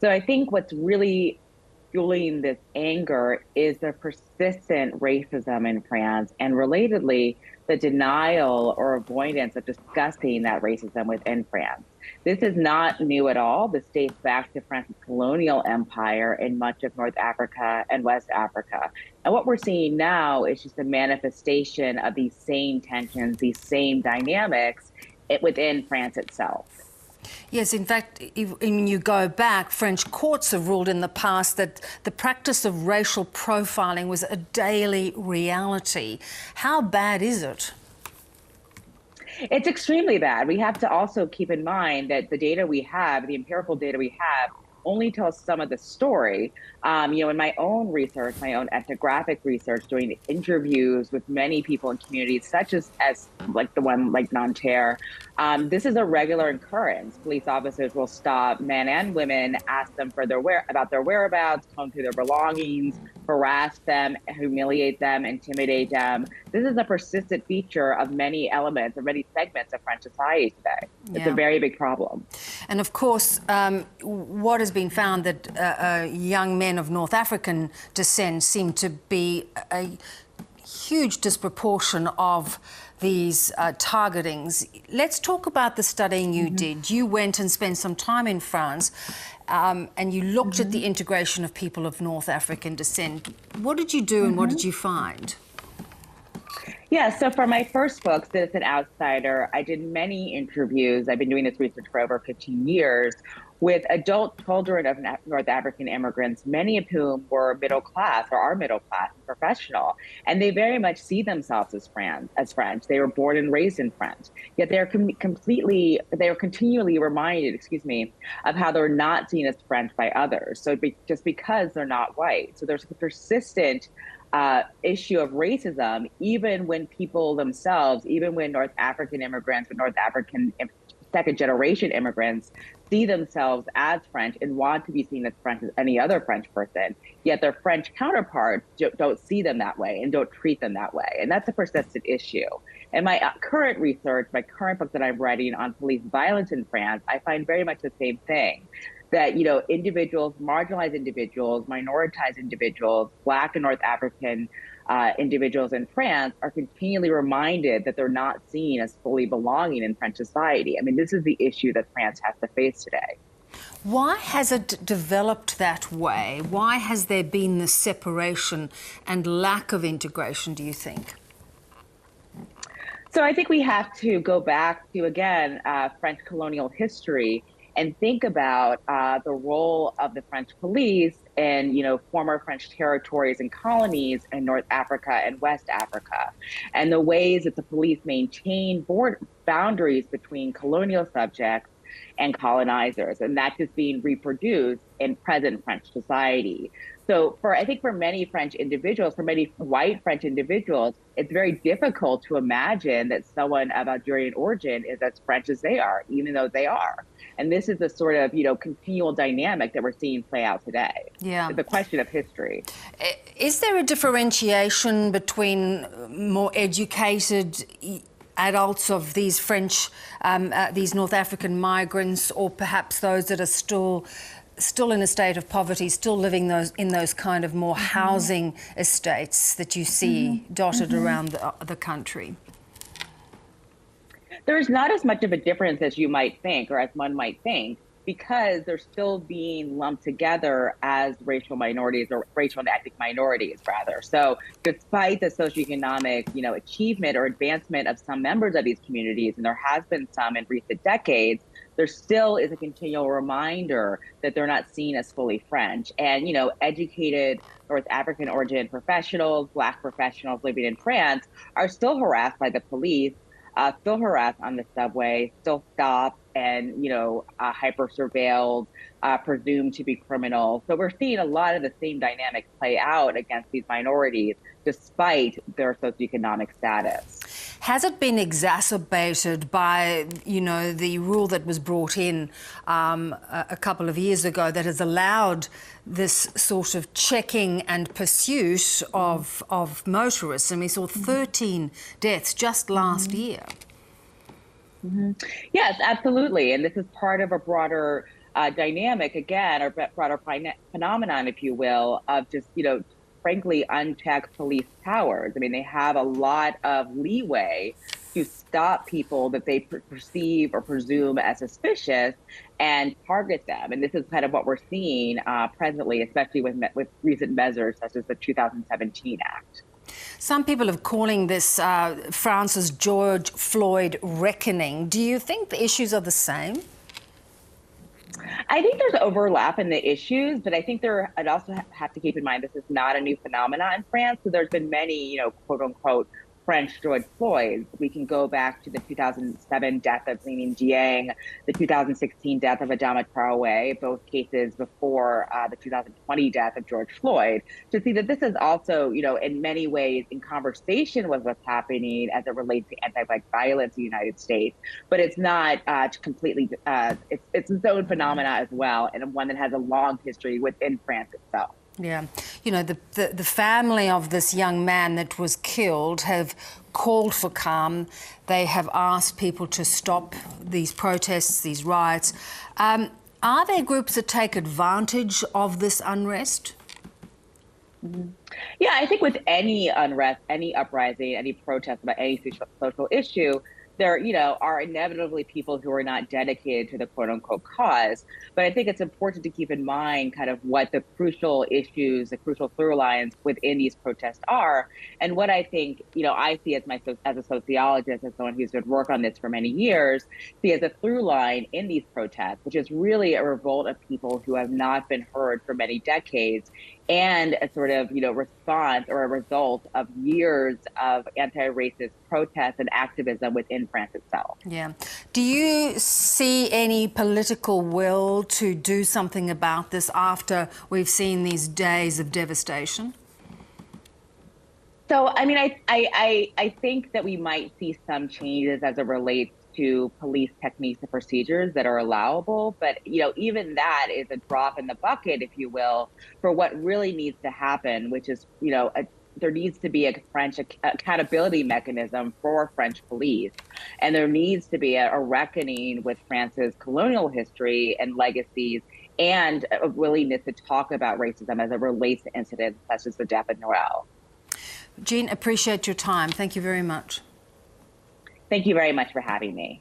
So I think what's really fueling this anger is the persistent racism in France, and relatedly, the denial or avoidance of discussing that racism within France. This is not new at all. This dates back to France's colonial empire in much of North Africa and West Africa. And what we're seeing now is just a manifestation of these same tensions, these same dynamics within France itself. Yes, in fact, when you go back, French courts have ruled in the past that the practice of racial profiling was a daily reality. How bad is it? It's extremely bad. We have to also keep in mind that the data we have, the empirical data we have, only tells some of the story. In my own research, my own ethnographic research, doing interviews with many people in communities, such as like the one like Nanterre, this is a regular occurrence. Police officers will stop men and women, ask them for about their whereabouts, comb through their belongings, harass them, humiliate them, intimidate them. This is a persistent feature of many elements, of many segments of French society today. Yeah. It's a very big problem. And of course, what has been found that young men of North African descent seem to be a huge disproportion of these targetings. Let's talk about the studying you did. You went and spent some time in France and you looked at the integration of people of North African descent. What did you do and what did you find? Yeah, so for my first book, Citizen Outsider, I did many interviews. I've been doing this research for over 15 years with adult children of North African immigrants, many of whom were middle class or are middle class and professional. And they very much see themselves as French. They were born and raised in France. Yet they are continually reminded, of how they're not seen as French by others. So just because they're not white. So there's a persistent issue of racism, even when people themselves, even when North African immigrants or North African second generation immigrants see themselves as French and want to be seen as French as any other French person, yet their French counterparts don't see them that way and don't treat them that way. And that's a persistent issue. In my current research, my current book that I'm writing on police violence in France, I find very much the same thing. That, individuals, marginalized individuals, minoritized individuals, Black and North African individuals in France are continually reminded that they're not seen as fully belonging in French society. I mean, this is the issue that France has to face today. Why has it developed that way? Why has there been this separation and lack of integration, do you think? So I think we have to go back to, again, French colonial history and think about the role of the French police in, former French territories and colonies in North Africa and West Africa, and the ways that the police maintain boundaries between colonial subjects and colonizers, and that is being reproduced in present French society. So I think for many French individuals, for many white French individuals, it's very difficult to imagine that someone of Algerian origin is as French as they are, even though they are. And this is the sort of, continual dynamic that we're seeing play out today. Yeah. It's a question of history. Is there a differentiation between more educated adults of these French, these North African migrants, or perhaps those that are still in a state of poverty, still living in those kind of more housing estates that you see dotted around the country? There's not as much of a difference as you might think, or as one might think, because they're still being lumped together as racial minorities, or racial and ethnic minorities, rather. So despite the socioeconomic, achievement or advancement of some members of these communities, and there has been some in recent decades, there still is a continual reminder that they're not seen as fully French. And, educated North African origin professionals, Black professionals living in France are still harassed by the police, still harassed on the subway, still stopped and, hyper surveilled, presumed to be criminal. So we're seeing a lot of the same dynamics play out against these minorities, despite their socioeconomic status. Has it been exacerbated by, the rule that was brought in a couple of years ago that has allowed this sort of checking and pursuit of motorists? And we saw 13 deaths just last year. Yes, absolutely. And this is part of a broader dynamic again, or broader phenomenon, if you will, of just, frankly, unchecked police powers. I mean, they have a lot of leeway to stop people that they perceive or presume as suspicious and target them. And this is kind of what we're seeing presently, especially with recent measures such as the 2017 Act. Some people are calling this France's George Floyd reckoning. Do you think the issues are the same? I think there's overlap in the issues, but I think I'd also have to keep in mind this is not a new phenomenon in France. So there's been many, quote unquote, French George Floyds. We can go back to the 2007 death of Liang Jiang, the 2016 death of Adama Traore, both cases before the 2020 death of George Floyd, to see that this is also, in many ways in conversation with what's happening as it relates to anti-Black violence in the United States. But it's not completely, it's its own phenomena as well, and one that has a long history within France itself. Yeah. The family of this young man that was killed have called for calm. They have asked people to stop these protests, these riots. Are there groups that take advantage of this unrest? Mm-hmm. Yeah, I think with any unrest, any uprising, any protest about any social issue, there, are inevitably people who are not dedicated to the quote unquote cause. But I think it's important to keep in mind kind of what the crucial issues, the crucial through lines within these protests are. And what I think, I see as a sociologist, as someone who's been work on this for many years, see as a through line in these protests, which is really a revolt of people who have not been heard for many decades, and a sort of, response or a result of years of anti-racist protests and activism within France itself. Yeah. Do you see any political will to do something about this after we've seen these days of devastation? So, I mean, I think that we might see some changes as it relates to police techniques and procedures that are allowable. But, even that is a drop in the bucket, if you will, for what really needs to happen, which is, there needs to be a French accountability mechanism for French police. And there needs to be a reckoning with France's colonial history and legacies, and a willingness to talk about racism as it relates to incidents such as the death of Noel. Jean, appreciate your time. Thank you very much. Thank you very much for having me.